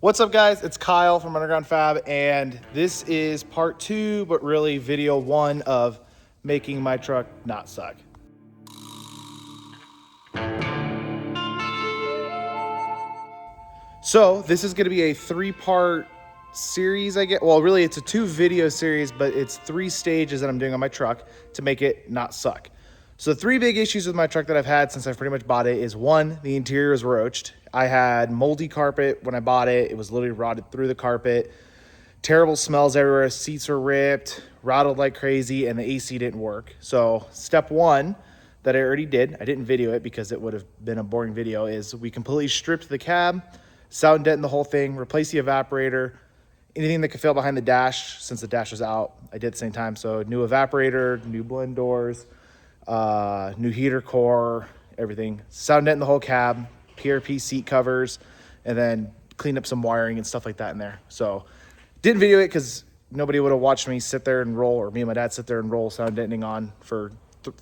What's up, guys? It's Kyle from Underground Fab, and this is part 2, but really video 1 of making my truck not suck. So this is going to be a 3-part series, I guess. Well, really, it's a 2-video series, but it's 3 stages that I'm doing on my truck to make it not suck. So the 3 big issues with my truck that I've had since I've pretty much bought it is, 1, the interior is roached. I had moldy carpet when I bought it. It was literally rotted through the carpet. Terrible smells everywhere. Seats were ripped, rattled like crazy, and the AC didn't work. So step 1 that I already did, I didn't video it because it would have been a boring video, is we completely stripped the cab, sound deadened the whole thing, replaced the evaporator, anything that could fail behind the dash since the dash was out, I did at the same time. So new evaporator, new blend doors, new heater core, everything. Sound deadened the whole cab, PRP seat covers, and then cleaned up some wiring and stuff like that in there. So didn't video it because nobody would have watched me sit there and roll, or me and my dad sit there and roll sound deadening on for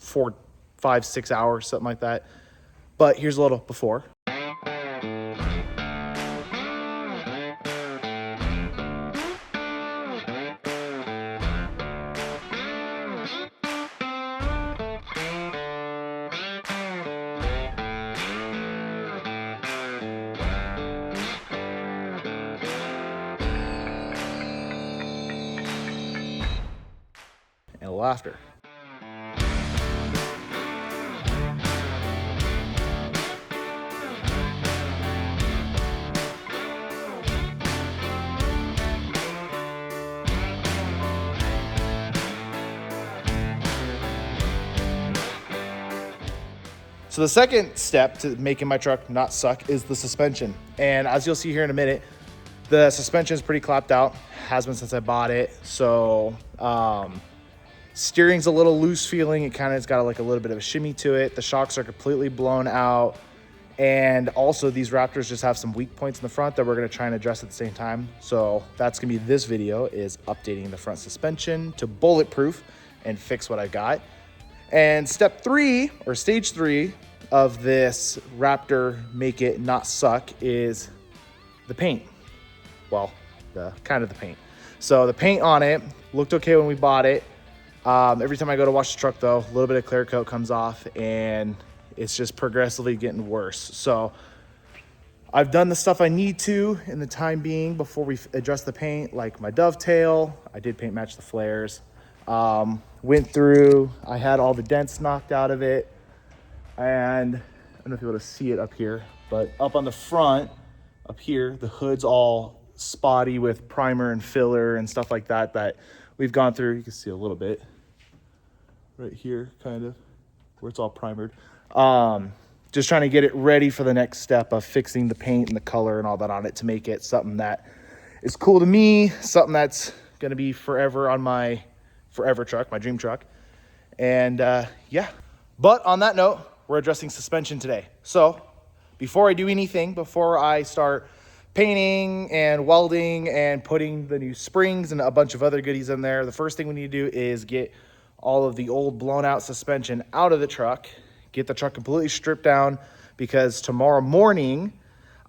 4, 5, 6 hours, something like that. But here's a little before. And laughter. So the second step to making my truck not suck is the suspension. And as you'll see here in a minute, the suspension is pretty clapped out, has been since I bought it. So steering's a little loose feeling. It kind of has got like a little bit of a shimmy to it. The shocks are completely blown out. And also these Raptors just have some weak points in the front that we're gonna try and address at the same time. So that's gonna be this video, is updating the front suspension to bulletproof and fix what I got. And step 3, or stage 3 of this Raptor make it not suck, is the paint. Well, the paint. So the paint on it looked okay when we bought it. Every time I go to wash the truck though, a little bit of clear coat comes off and it's just progressively getting worse. So I've done the stuff I need to in the time being before we address the paint, like my dovetail. I did paint match the flares. Went through, I had all the dents knocked out of it. And I don't know if you're able to see it up here, but up on the front, up here, the hood's all spotty with primer and filler and stuff like that that we've gone through. You can see a little bit right here, kind of, where it's all primered. Just trying to get it ready for the next step of fixing the paint and the color and all that on it to make it something that is cool to me, something that's going to be forever on my forever truck, my dream truck. And yeah, but on that note, we're addressing suspension today. So before I do anything, before I start painting and welding and putting the new springs and a bunch of other goodies in there, the first thing we need to do is get all of the old blown out suspension out of the truck, get the truck completely stripped down, because tomorrow morning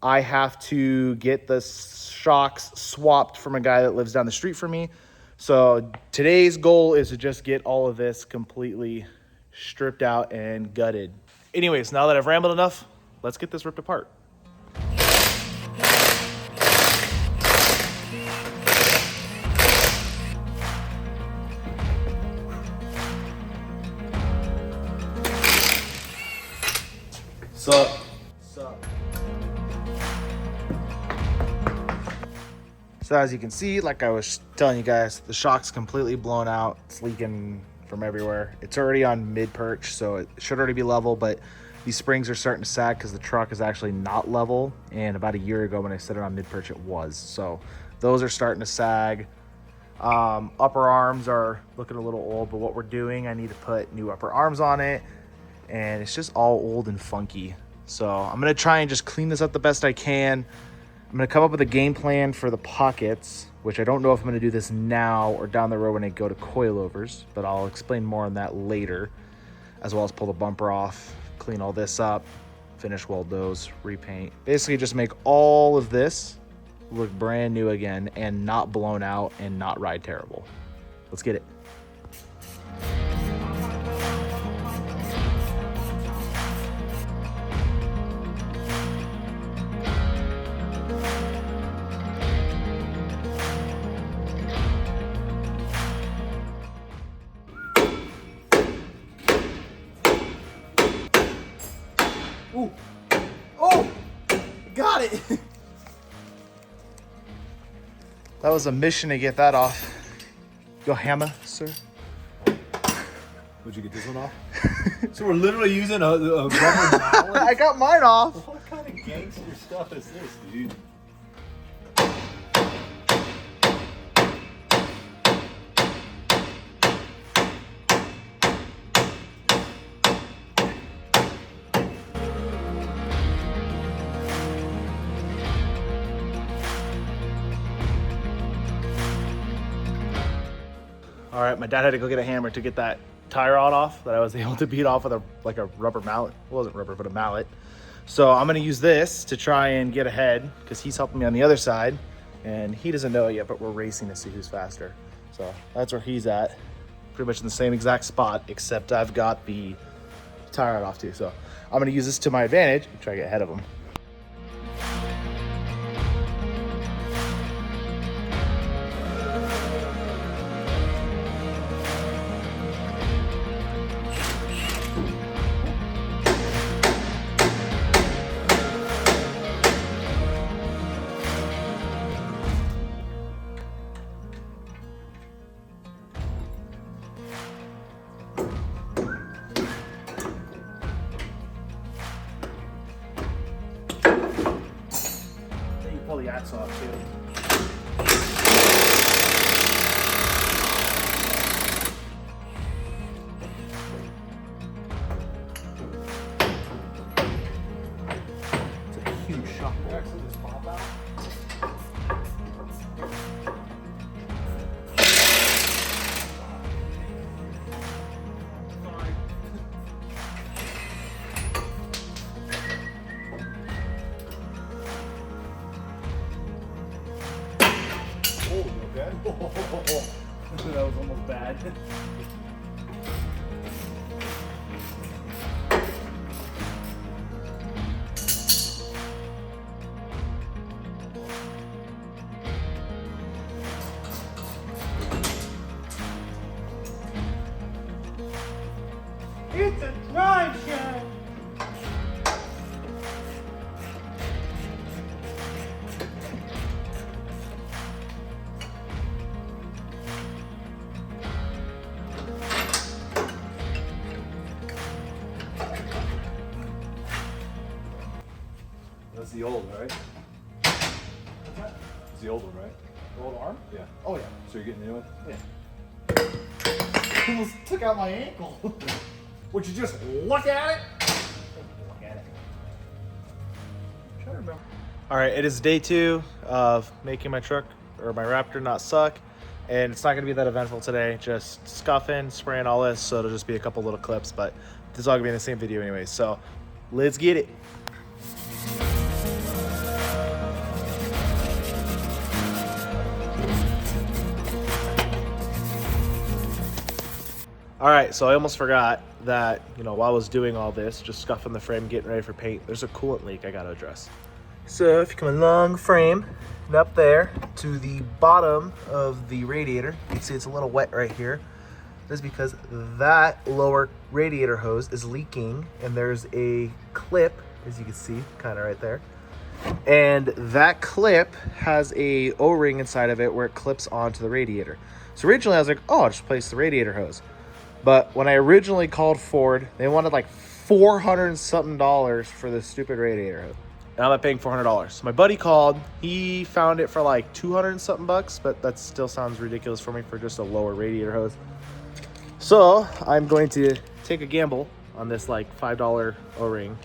I have to get the shocks swapped from a guy that lives down the street from me. So today's goal is to just get all of this completely stripped out and gutted. Anyways, now that I've rambled enough, let's get this ripped apart. So as you can see, like I was telling you guys, the shock's completely blown out. It's leaking from everywhere. It's already on mid-perch, so it should already be level, but these springs are starting to sag because the truck is actually not level. And about a year ago when I set it on mid-perch, it was. So those are starting to sag. Upper arms are looking a little old, but what we're doing, I need to put new upper arms on it, and it's just all old and funky. So I'm gonna try and just clean this up the best I can. I'm gonna come up with a game plan for the pockets, which I don't know if I'm gonna do this now or down the road when I go to coilovers, but I'll explain more on that later, as well as pull the bumper off, clean all this up, finish weld those, repaint. Basically just make all of this look brand new again and not blown out and not ride terrible. Let's get it. Ooh. Oh, got it. That was a mission to get that off. Your hammer, sir. Would you get this one off? So we're literally using a rubber mallet? I got mine off. What kind of gangster stuff is this, dude? All right, my dad had to go get a hammer to get that tie rod off that I was able to beat off with a rubber mallet. It wasn't rubber, but a mallet. So I'm gonna use this to try and get ahead because he's helping me on the other side and he doesn't know it yet, but we're racing to see who's faster. So that's where he's at, pretty much in the same exact spot, except I've got the tie rod off too. So I'm gonna use this to my advantage and try to get ahead of him. Pull the axle off too. It's a huge shock. Axle just pop out. That was almost bad. It's a drive shaft. That's the old one, right? What's that? It's the old one, right? The old arm? Yeah. Oh yeah. So you're getting a new one? Yeah. Almost took out my ankle. Would you just look at it? Look at it. I'm trying to remember. All right, it is day 2 of making my truck or my Raptor not suck. And it's not gonna be that eventful today, just scuffing, spraying all this. So it'll just be a couple little clips, but this is all gonna be in the same video anyway. So let's get it. All right, so I almost forgot that, while I was doing all this, just scuffing the frame, getting ready for paint, there's a coolant leak I gotta address. So if you come along the frame and up there to the bottom of the radiator, you can see it's a little wet right here. That's because that lower radiator hose is leaking and there's a clip, as you can see, kind of right there. And that clip has a O-ring inside of it where it clips onto the radiator. So originally I was like, oh, I'll just replace the radiator hose. But when I originally called Ford, they wanted like $400 and something for this stupid radiator hose. And I'm not paying $400. So my buddy called, he found it for like 200 and something bucks, but that still sounds ridiculous for me for just a lower radiator hose. So I'm going to take a gamble on this like $5 O-ring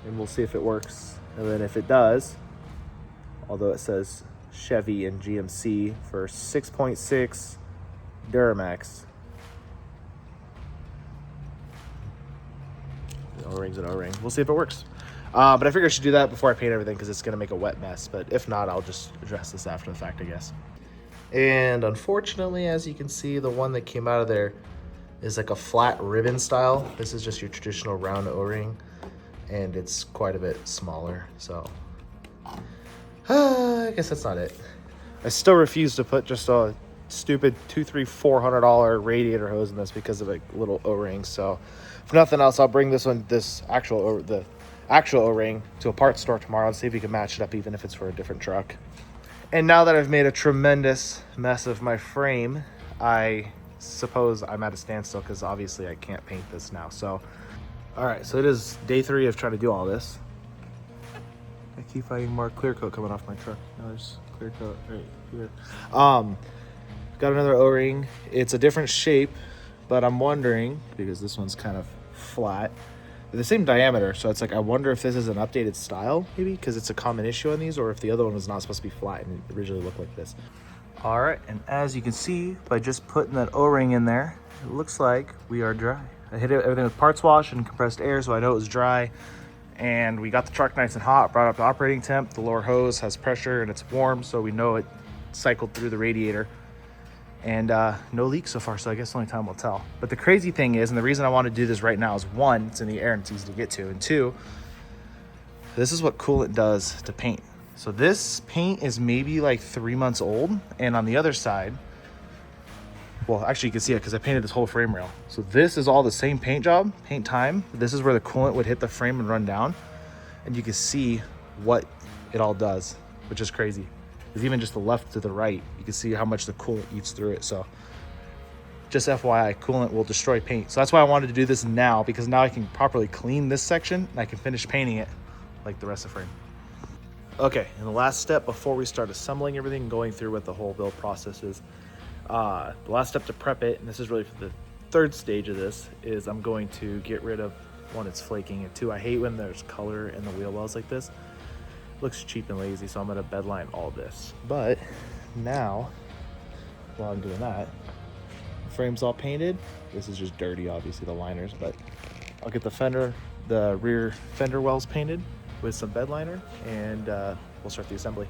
and we'll see if it works. And then if it does, although it says Chevy and GMC for 6.6 Duramax. O-ring's an O-ring. We'll see if it works. But I figure I should do that before I paint everything because it's going to make a wet mess. But if not, I'll just address this after the fact, I guess. And unfortunately, as you can see, the one that came out of there is like a flat ribbon style. This is just your traditional round O-ring, and it's quite a bit smaller. So I guess that's not it. I still refuse to put just a stupid $200-$400 radiator hose in this because of a little O-ring. So if nothing else, I'll bring the actual O-ring to a parts store tomorrow and see if we can match it up, even if it's for a different truck. And now that I've made a tremendous mess of my frame, I suppose I'm at a standstill because obviously I can't paint this now. So, all right, so it is day 3 of trying to do all this. I keep finding more clear coat coming off my truck. Now there's clear coat right here. Got another O-ring. It's a different shape, but I'm wondering, because this one's kind of flat, they're the same diameter, so it's like I wonder if this is an updated style, maybe, because it's a common issue on these, or if the other one was not supposed to be flat and it originally looked like this. All right, and as you can see, by just putting that O-ring in there, it looks like we are dry. I hit everything with parts wash and compressed air, so I know it was dry. And we got the truck nice and hot, brought up to operating temp. The lower hose has pressure and it's warm, so we know it cycled through the radiator. And no leaks so far, so I guess only time will tell. But the crazy thing is, and the reason I want to do this right now is 1, it's in the air and it's easy to get to, and 2, this is what coolant does to paint. So this paint is maybe like 3 months old, and on the other side, well, actually you can see it because I painted this whole frame rail. So this is all the same paint job, paint time. This is where the coolant would hit the frame and run down, and you can see what it all does, which is crazy. Because even just the left to the right, you can see how much the coolant eats through it. So just FYI, coolant will destroy paint. So that's why I wanted to do this now, because now I can properly clean this section and I can finish painting it like the rest of the frame. Okay, and the last step before we start assembling everything and going through what the whole build process is, the last step to prep it, and this is really for the 3rd stage of this, is I'm going to get rid of, 1, it's flaking, and 2, I hate when there's color in the wheel wells like this. Looks cheap and lazy, so I'm gonna bedline all this. But now, while I'm doing that, the frame's all painted. This is just dirty, obviously, the liners, but I'll get the rear fender wells painted with some bed liner, and we'll start the assembly.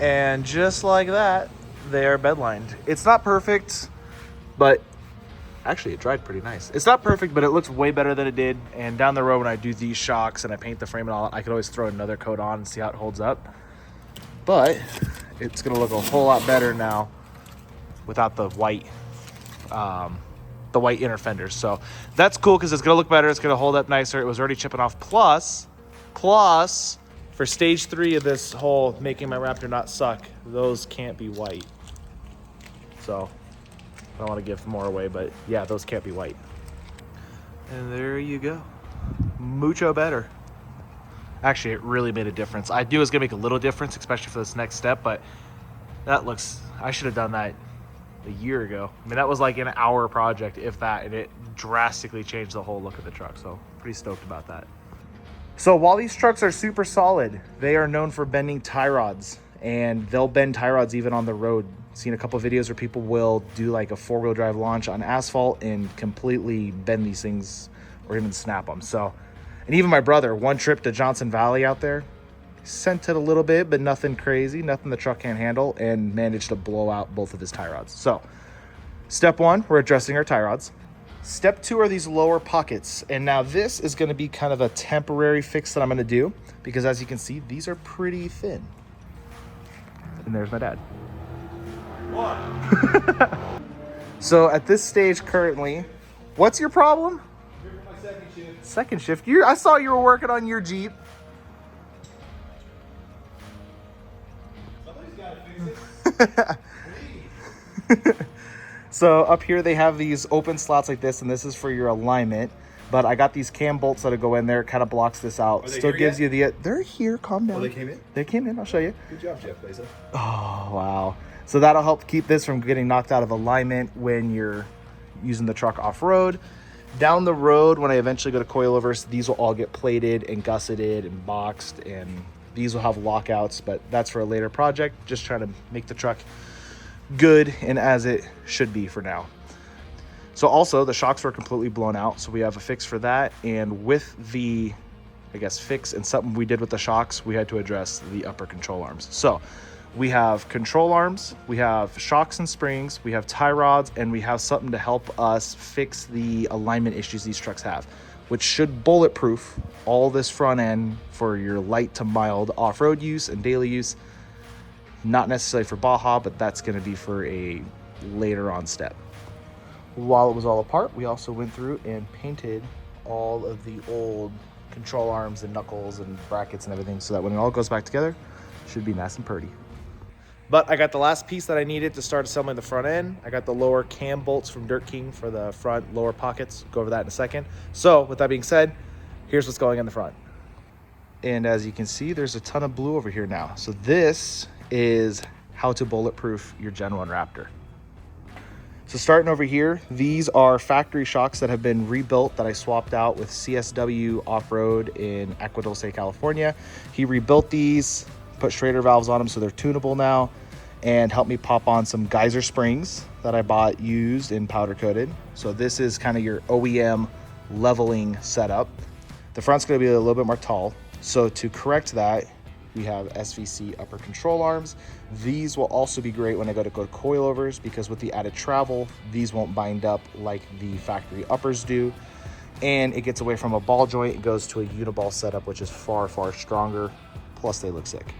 And just like that, they are bedlined. It's not perfect, but actually it dried pretty nice. It's not perfect, but it looks way better than it did. And down the road, when I do these shocks and I paint the frame and all, I could always throw another coat on and see how it holds up. But it's gonna look a whole lot better now without the white inner fenders. So that's cool because it's gonna look better. It's gonna hold up nicer. It was already chipping off. Plus, for stage 3 of this whole making my Raptor not suck, those can't be white. So I don't want to give more away, but yeah, those can't be white. And there you go. Mucho better. Actually, it really made a difference. I knew it was going to make a little difference, especially for this next step, but that looks, I should have done that a year ago. I mean, that was like an hour project, if that, and it drastically changed the whole look of the truck. So pretty stoked about that. So while these trucks are super solid, they are known for bending tie rods, and they'll bend tie rods even on the road. Seen a couple videos where people will do like a 4-wheel drive launch on asphalt and completely bend these things or even snap them. So, and even my brother, one trip to Johnson Valley out there, sent it a little bit, but nothing crazy, nothing the truck can't handle, and managed to blow out both of his tie rods. So step 1, we're addressing our tie rods. Step 2 are these lower pockets. And now this is going to be kind of a temporary fix that I'm going to do, because as you can see, these are pretty thin. And there's my dad. So at this stage currently, what's your problem? Here for my second shift. Second shift? I saw you were working on your Jeep. Somebody's got to fix it. So up here they have these open slots like this, and this is for your alignment. But I got these cam bolts that'll go in there. It kind of blocks this out. Still gives you the... They're here. Calm down. Oh, they came in? They came in. I'll show you. Good job, Jeff Lisa. Oh, wow. So that'll help keep this from getting knocked out of alignment when you're using the truck off-road. Down the road, when I eventually go to coilovers, these will all get plated and gusseted and boxed, and these will have lockouts, but that's for a later project. Just trying to make the truck good and as it should be for now. So also, the shocks were completely blown out, so we have a fix for that. And with the I guess, fix and something we did with the shocks, we had to address the upper control arms. So we have control arms, we have shocks and springs, we have tie rods, and we have something to help us fix the alignment issues these trucks have, which should bulletproof all this front end for your light to mild off-road use and daily use. Not necessarily for Baja, but that's going to be for a later on step. While it was all apart, we also went through and painted all of the old control arms and knuckles and brackets and everything, so that when it all goes back together, it should be nice and pretty. But I got the last piece that I needed to start assembling the front end. I got the lower cam bolts from Dirt King for the front lower pockets. Go over that in a second. So with that being said, here's what's going in the front. And as you can see, there's a ton of blue over here now. So this is how to bulletproof your Gen 1 Raptor. So starting over here, these are factory shocks that have been rebuilt that I swapped out with CSW Offroad in Agua Dulce, California. He rebuilt these, put Schrader valves on them so they're tunable now, and helped me pop on some geyser springs that I bought used and powder coated. So this is kind of your OEM leveling setup. The front's going to be a little bit more tall. So to correct that, we have SVC upper control arms. These will also be great when I go to coilovers, because with the added travel, these won't bind up like the factory uppers do. And it gets away from a ball joint. It goes to a uniball setup, which is far, far stronger. Plus they look sick.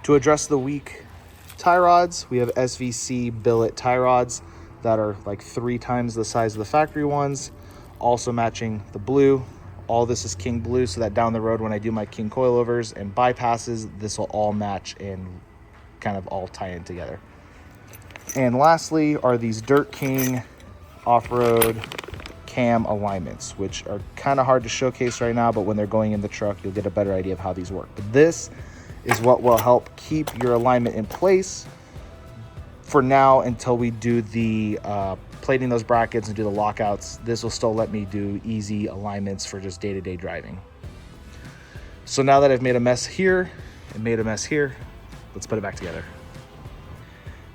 To address the weak tie rods, we have SVC billet tie rods that are like 3 times the size of the factory ones, also matching the blue. All this is King blue, so that down the road when I do my King coilovers and bypasses, this will all match and kind of all tie in together. And lastly are these Dirt King off-road cam alignments, which are kind of hard to showcase right now, but when they're going in the truck, you'll get a better idea of how these work. But this is what will help keep your alignment in place for now until we do the plating those brackets and do the lockouts. This will still let me do easy alignments for just day-to-day driving. So now that I've made a mess here and made a mess here, let's put it back together.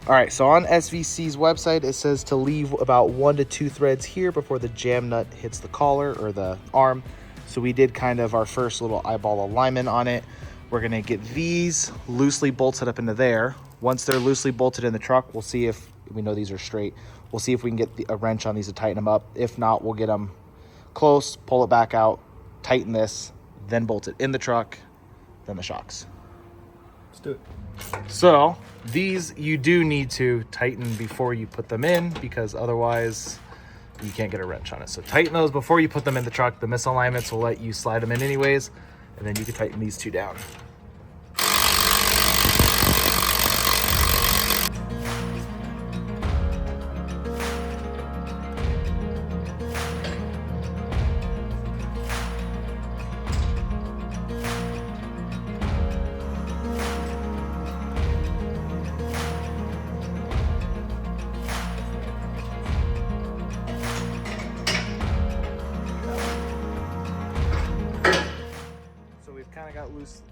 All right, so on SVC's website, it says to leave about 1 to 2 threads here before the jam nut hits the collar or the arm. So we did kind of our first little eyeball alignment on it. We're gonna get these loosely bolted up into there. Once they're loosely bolted in the truck, we'll see if we know these are straight. We'll see if we can get a wrench on these to tighten them up. If not, we'll get them close, pull it back out, tighten this, then bolt it in the truck, then the shocks. Let's do it. So these you do need to tighten before you put them in, because otherwise you can't get a wrench on it. So tighten those before you put them in the truck. The misalignments will let you slide them in anyways, and then you can tighten these 2 down.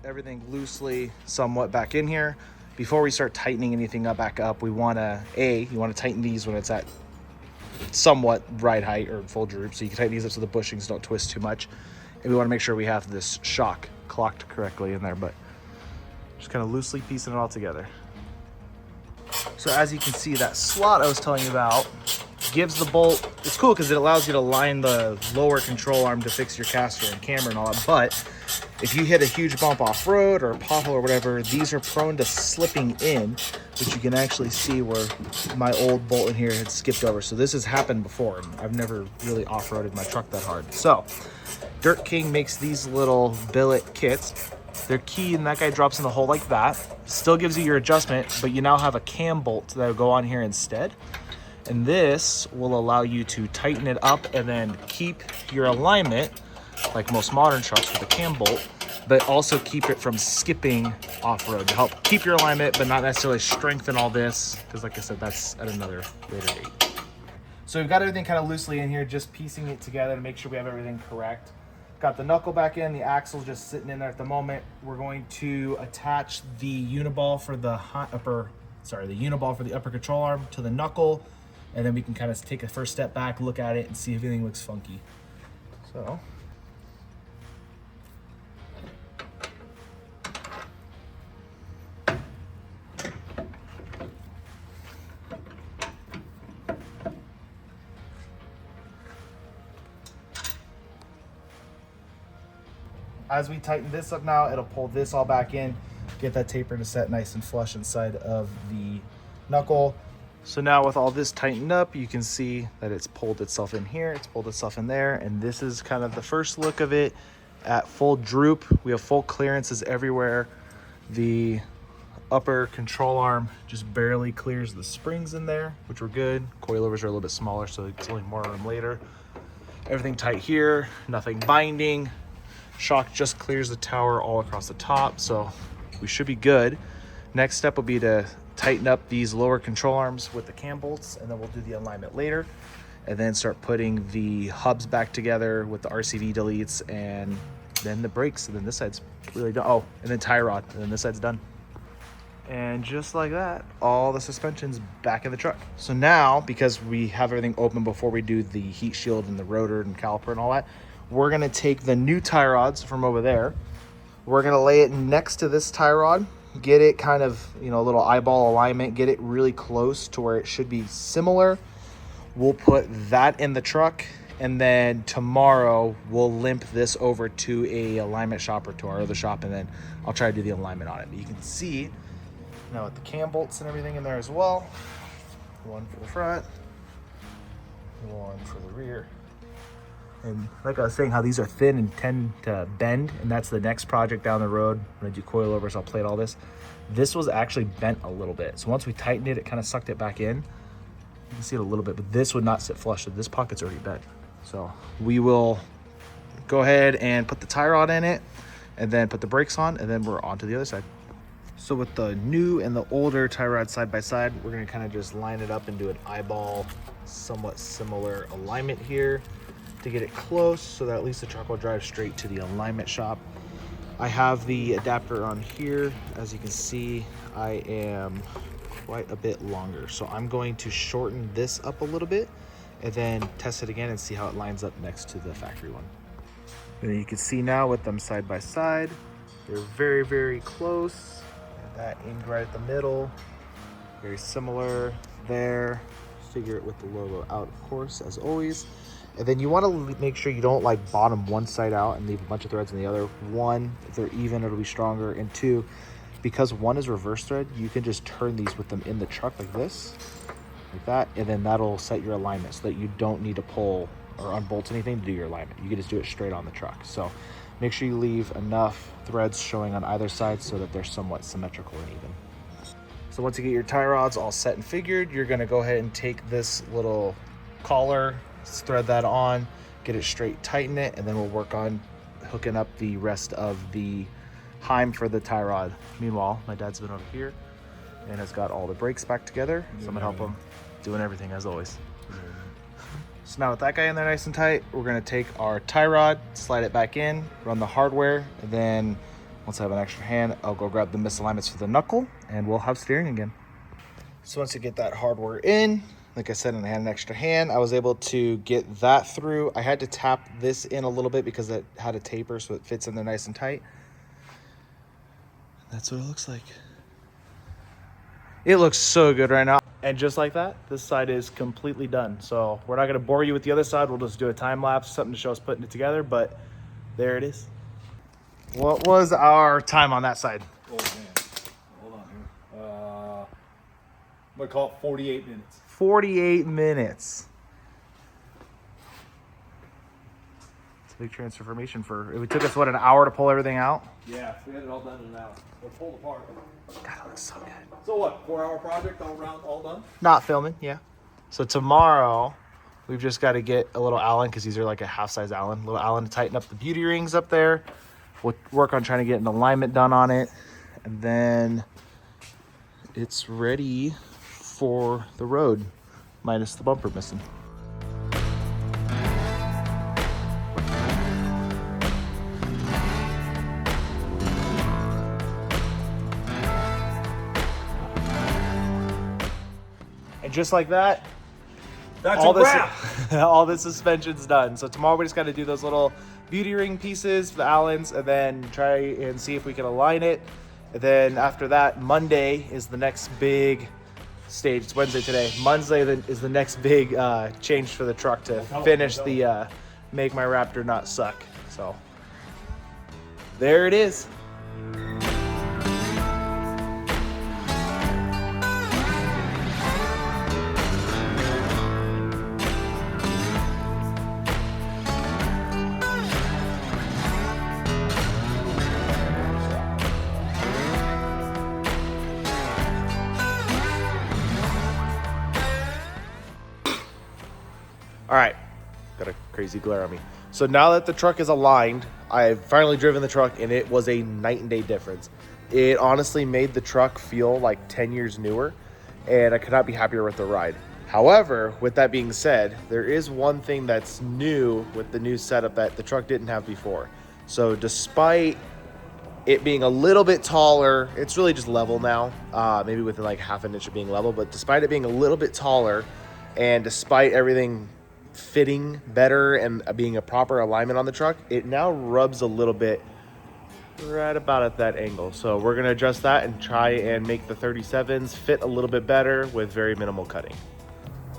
Everything loosely somewhat back in here. Before we start tightening anything up back up, we want to you want to tighten these when it's at somewhat ride height or full droop, so you can tighten these up so the bushings don't twist too much. And we want to make sure we have this shock clocked correctly in there, but just kind of loosely piecing it all together. So as you can see, that slot I was telling you about gives the bolt, it's cool because it allows you to line the lower control arm to fix your caster and camber and all that, but if you hit a huge bump off-road or a pothole or whatever, these are prone to slipping in, which you can actually see where my old bolt in here had skipped over. So this has happened before, and I've never really off-roaded my truck that hard. So Dirt King makes these little billet kits. They're key, and that guy drops in the hole like that. Still gives you your adjustment, but you now have a cam bolt that will go on here instead. And this will allow you to tighten it up and then keep your alignment like most modern trucks with a cam bolt, but also keep it from skipping off-road to help keep your alignment, but not necessarily strengthen all this, because like I said, that's at another later date. So we've got everything kind of loosely in here, just piecing it together to make sure we have everything correct. Got the knuckle back in, the axle's just sitting in there at the moment. We're going to attach the uniball for the uniball for the upper control arm to the knuckle, and then we can kind of take a first step back, look at it, and see if anything looks funky. So as we tighten this up now, it'll pull this all back in, get that taper to set nice and flush inside of the knuckle. So now with all this tightened up, you can see that it's pulled itself in here, it's pulled itself in there, and this is kind of the first look of it at full droop. We have full clearances everywhere. The upper control arm just barely clears the springs in there, which were good. Coilovers are a little bit smaller, so it's only more room later. Everything tight here, nothing binding. Shock just clears the tower all across the top, so we should be good. Next step will be to tighten up these lower control arms with the cam bolts, and then we'll do the alignment later, and then start putting the hubs back together with the RCV deletes, and then the brakes, and then this side's really done. Oh, and then tie rod, and then this side's done. And just like that, all the suspension's back in the truck. So now, because we have everything open before we do the heat shield and the rotor and caliper and all that, we're gonna take the new tie rods from over there. We're gonna lay it next to this tie rod, get it kind of, you know, a little eyeball alignment, get it really close to where it should be similar. We'll put that in the truck, and then tomorrow we'll limp this over to a alignment shop or to our other shop, and then I'll try to do the alignment on it. But you can see now with the cam bolts and everything in there as well. One for the front, one for the rear. And like I was saying, how these are thin and tend to bend, and that's the next project down the road. When I do coilovers, I'll plate all this. This was actually bent a little bit. So once we tightened it, it kind of sucked it back in. You can see it a little bit, but this would not sit flush. So this pocket's already bent. So we will go ahead and put the tie rod in it, and then put the brakes on, and then we're on to the other side. So with the new and the older tie rod side by side, we're gonna kind of just line it up and do an eyeball, somewhat similar alignment here to get it close, so that at least the truck will drive straight to the alignment shop. I have the adapter on here. As you can see, I am quite a bit longer. So I'm going to shorten this up a little bit and then test it again and see how it lines up next to the factory one. And you can see now with them side by side, they're very, very close. That inked right at the middle, very similar there. Figure it with the logo out, of course, as always. And then you want to make sure you don't like bottom one side out and leave a bunch of threads in the other. One, if they're even, it'll be stronger. And two, because one is reverse thread, you can just turn these with them in the truck like this, like that, and then that'll set your alignment so that you don't need to pull or unbolt anything to do your alignment. You can just do it straight on the truck. So make sure you leave enough threads showing on either side so that they're somewhat symmetrical and even. So once you get your tie rods all set and figured, you're gonna go ahead and take this little collar, thread that on, get it straight, tighten it, and then we'll work on hooking up the rest of the heim for the tie rod. Meanwhile, my dad's been over here and has got all the brakes back together. So I'm gonna help him doing everything as always. So now with that guy in there nice and tight, we're gonna take our tie rod, slide it back in, run the hardware, and then once I have an extra hand, I'll go grab the misalignments for the knuckle and we'll have steering again. So once you get that hardware in, like I said, and I had an extra hand, I was able to get that through. I had to tap this in a little bit because it had a taper so it fits in there nice and tight. That's what it looks like. It looks so good right now. And just like that, this side is completely done. So we're not gonna bore you with the other side. We'll just do a time lapse, something to show us putting it together, but there it is. What was our time on that side? Oh man, hold on here. I'm gonna call it 48 minutes. 48 minutes. It's a big transformation for, it took us what, an hour to pull everything out? Yeah, we had it all done in an hour. We're pulled apart. God, it looks so good. So what, 4-hour project all around, all done? Not filming, yeah. So tomorrow, we've just got to get a little Allen, because these are like a half-size Allen. Little Allen to tighten up the beauty rings up there. We'll work on trying to get an alignment done on it. And then it's ready for the road, minus the bumper missing. And just like that, that's a wrap. All the suspension's done. So tomorrow we just got to do those little beauty ring pieces for the Allens and then try and see if we can align it. And then after that, Monday is the next big stage. It's Wednesday today. Monday is the next big change for the truck to finish the Make My Raptor Not Suck. So there it is. All right, got a crazy glare on me. So now that the truck is aligned, I've finally driven the truck and it was a night and day difference. It honestly made the truck feel like 10 years newer and I could not be happier with the ride. However, with that being said, there is one thing that's new with the new setup that the truck didn't have before. So despite it being a little bit taller, it's really just level now, maybe within like half an inch of being level, but despite it being a little bit taller and despite everything fitting better and being a proper alignment on the truck, it now rubs a little bit right about at that angle. So we're gonna adjust that and try and make the 37s fit a little bit better with very minimal cutting.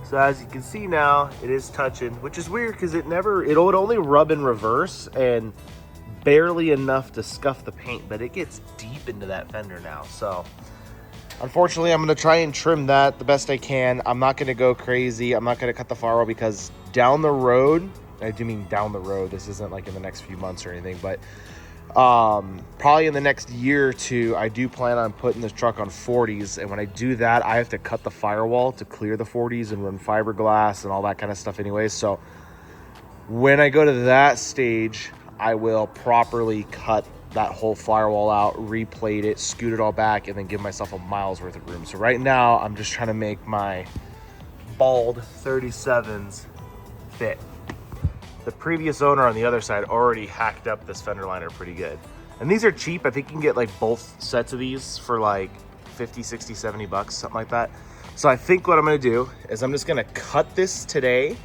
So as you can see now, it is touching, which is weird because it would only rub in reverse and barely enough to scuff the paint, but it gets deep into that fender now. So unfortunately, I'm gonna try and trim that the best I can. I'm not gonna go crazy. I'm not gonna cut the firewall because down the road, I do mean down the road, this isn't like in the next few months or anything, but probably in the next year or two, I do plan on putting this truck on 40s. And when I do that, I have to cut the firewall to clear the 40s and run fiberglass and all that kind of stuff anyways. So when I go to that stage, I will properly cut that whole firewall out, replate it, scoot it all back, and then give myself a mile's worth of room. So right now, I'm just trying to make my bald 37s fit. The previous owner on the other side already hacked up this fender liner pretty good. And these are cheap. I think you can get like both sets of these for like 50, 60, 70 bucks, something like that. So I think what I'm gonna do is I'm just gonna cut this today,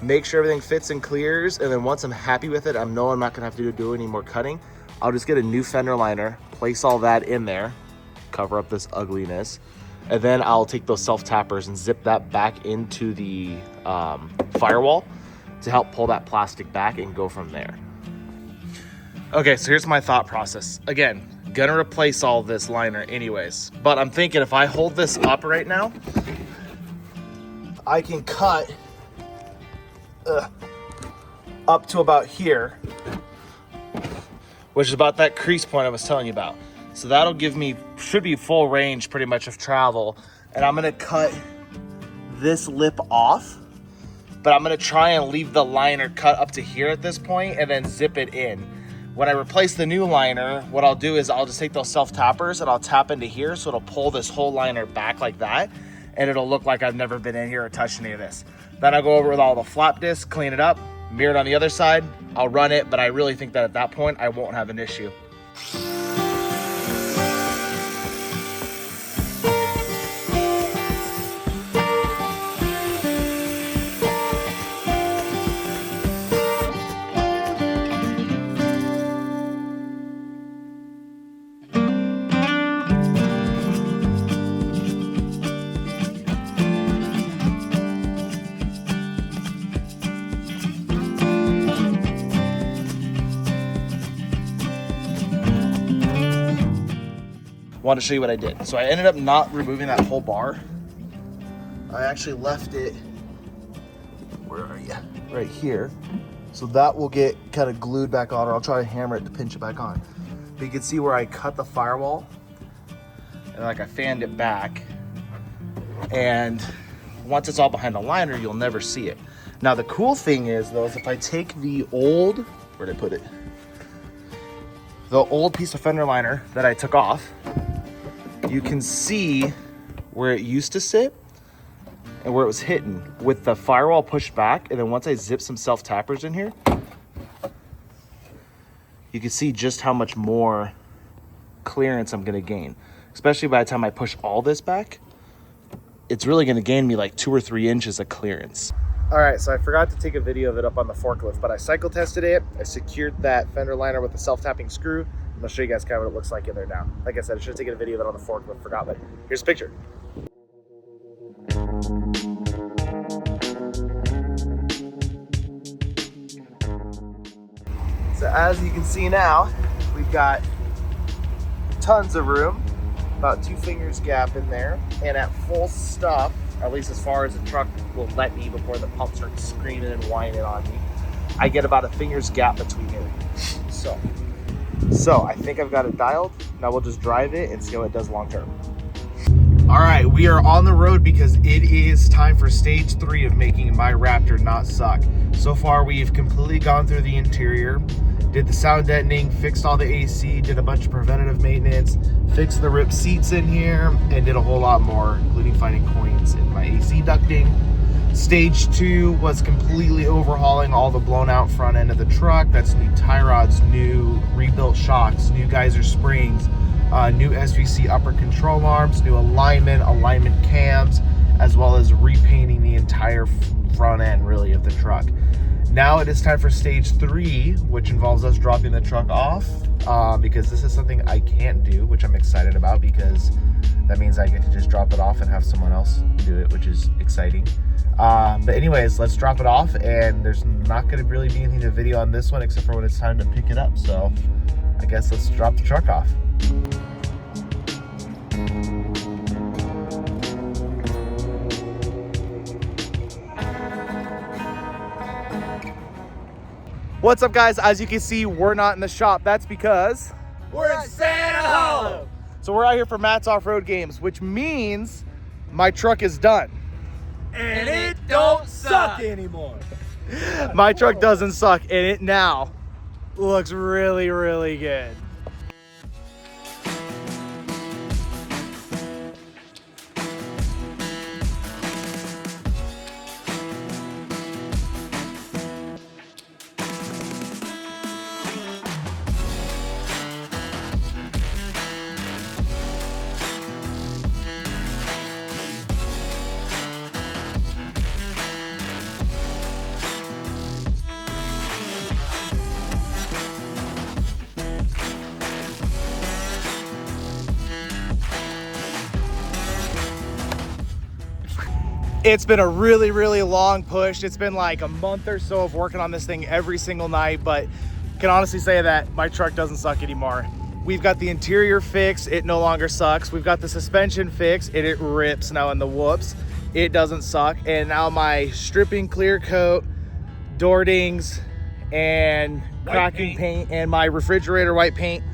make sure everything fits and clears, and then once I'm happy with it, I know I'm not gonna have to do any more cutting. I'll just get a new fender liner, place all that in there, cover up this ugliness, and then I'll take those self-tappers and zip that back into the firewall to help pull that plastic back and go from there. Okay, so here's my thought process. Again, gonna replace all this liner anyways, but I'm thinking if I hold this up right now, I can cut up to about here, which is about that crease point I was telling you about. So that'll give me, should be full range pretty much of travel. And I'm gonna cut this lip off, but I'm gonna try and leave the liner cut up to here at this point and then zip it in. When I replace the new liner, what I'll do is I'll just take those self-tappers and I'll tap into here so it'll pull this whole liner back like that, and it'll look like I've never been in here or touched any of this. Then I'll go over with all the flap discs, clean it up, mirror it on the other side, I'll run it, but I really think that at that point, I won't have an issue. Want to show you what I did. So I ended up not removing that whole bar. I actually left it, where are you? Right here. So that will get kind of glued back on, or I'll try to hammer it to pinch it back on. But you can see where I cut the firewall and like I fanned it back. And once it's all behind the liner, you'll never see it. Now the cool thing is though, is if I take the old, where'd I put it? The old piece of fender liner that I took off, you can see where it used to sit and where it was hitting with the firewall pushed back. And then once I zip some self-tappers in here, you can see just how much more clearance I'm gonna gain. Especially by the time I push all this back, it's really gonna gain me like 2 or 3 inches of clearance. All right, so I forgot to take a video of it up on the forklift, but I cycle tested it. I secured that fender liner with a self-tapping screw. I'll show you guys kind of what it looks like in there now. Like I said, I should have taken a video of it on the forklift, forgot, but here's a picture. So as you can see now, we got tons of room, about 2 fingers gap in there, and at full stuff, at least as far as the truck will let me before the pump starts screaming and whining on me, I get about 1 finger's gap between it. So I think I've got it dialed. Now we'll just drive it and see how it does long term. All right, we are on the road because it is time for stage 3 of making my Raptor not suck. So far, we've completely gone through the interior, did the sound deadening, fixed all the AC, did a bunch of preventative maintenance, fixed the ripped seats in here, and did a whole lot more, including finding coins in my AC ducting. Stage 2 was completely overhauling all the blown out front end of the truck. That's new tie rods, new rebuilt shocks, new geyser springs, new SVC upper control arms, new alignment cams, as well as repainting the entire front end really of the truck. Now it is time for stage 3, which involves us dropping the truck off because this is something I can't do, which I'm excited about because that means I get to just drop it off and have someone else do it, which is exciting. But anyways, let's drop it off, and there's not going to really be anything to video on this one except for when it's time to pick it up. So I guess let's drop the truck off. What's up, guys? As you can see, we're not in the shop. That's because We're in Santa Hollow. So we're out here for Matt's Off-Road Games, which means my truck is done. And it don't suck anymore. My truck doesn't suck, and it now looks really, really good. It's been a really, really long push. It's been like a month or so of working on this thing every single night, but can honestly say that my truck doesn't suck anymore. We've got the interior fixed, it no longer sucks. We've got the suspension fixed, and it rips now in the whoops. It doesn't suck. And now my stripping clear coat, door dings, and cracking paint, and my refrigerator white paint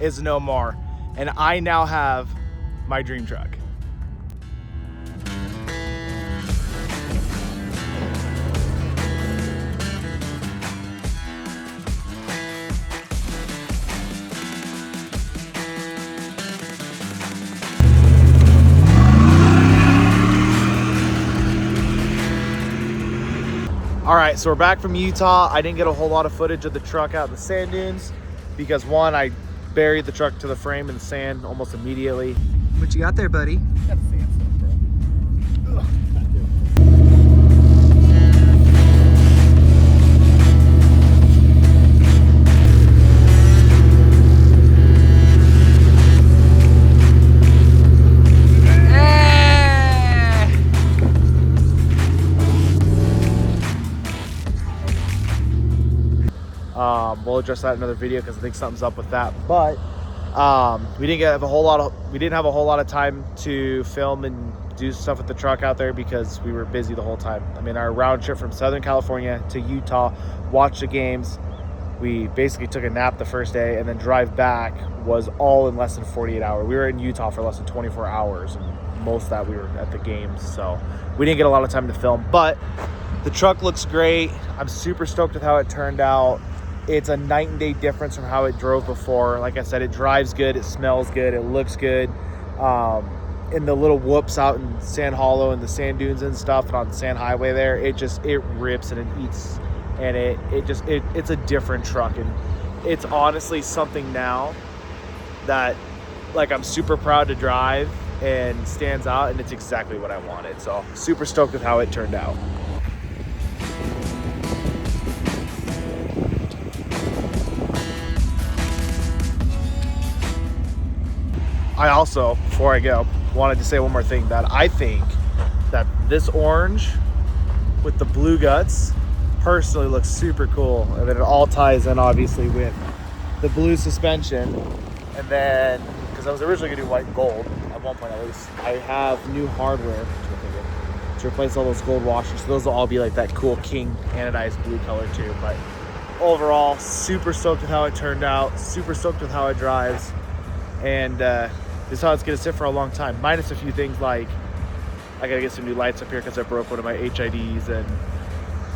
is no more. And I now have my dream truck. All right, so we're back from Utah. I didn't get a whole lot of footage of the truck out in the sand dunes because one, I buried the truck to the frame in the sand almost immediately. What you got there, buddy? Got sand stuff, bro. Ugh, not good. We'll address that in another video because I think something's up with that. But we didn't have a whole lot of time to film and do stuff with the truck out there because we were busy the whole time. I mean, our round trip from Southern California to Utah, watch the games. We basically took a nap the first day, and then drive back was all in less than 48 hours. We were in Utah for less than 24 hours, and most of that we were at the games. So we didn't get a lot of time to film, but the truck looks great. I'm super stoked with how it turned out. It's a night and day difference from how it drove before. Like I said, it drives good, it smells good, it looks good. In the little whoops out in Sand Hollow and the sand dunes and stuff, and on the Sand Highway there, it rips and it eats, and it's a different truck. And it's honestly something now that like I'm super proud to drive and stands out, and it's exactly what I wanted. So super stoked with how it turned out. I also, before I go, wanted to say one more thing, that I think that this orange with the blue guts personally looks super cool, and then it all ties in obviously with the blue suspension, and then, because I was originally gonna do white and gold at one point at least, I have new hardware to replace all those gold washers. So those will all be like that cool king anodized blue color too. But overall, super stoked with how it turned out, super stoked with how it drives, and this is how it's gonna sit for a long time, minus a few things like I gotta get some new lights up here because I broke one of my HIDs, and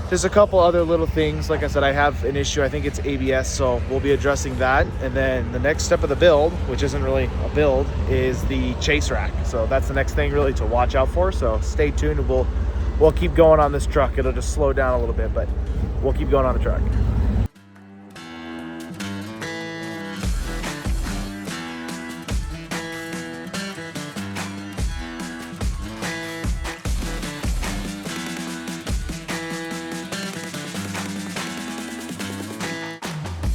there's a couple other little things. Like I said, I have an issue, I think it's ABS, so we'll be addressing that. And then the next step of the build, which isn't really a build, is the chase rack. So that's the next thing really to watch out for. So stay tuned, we'll keep going on this truck. It'll just slow down a little bit, but we'll keep going on the truck.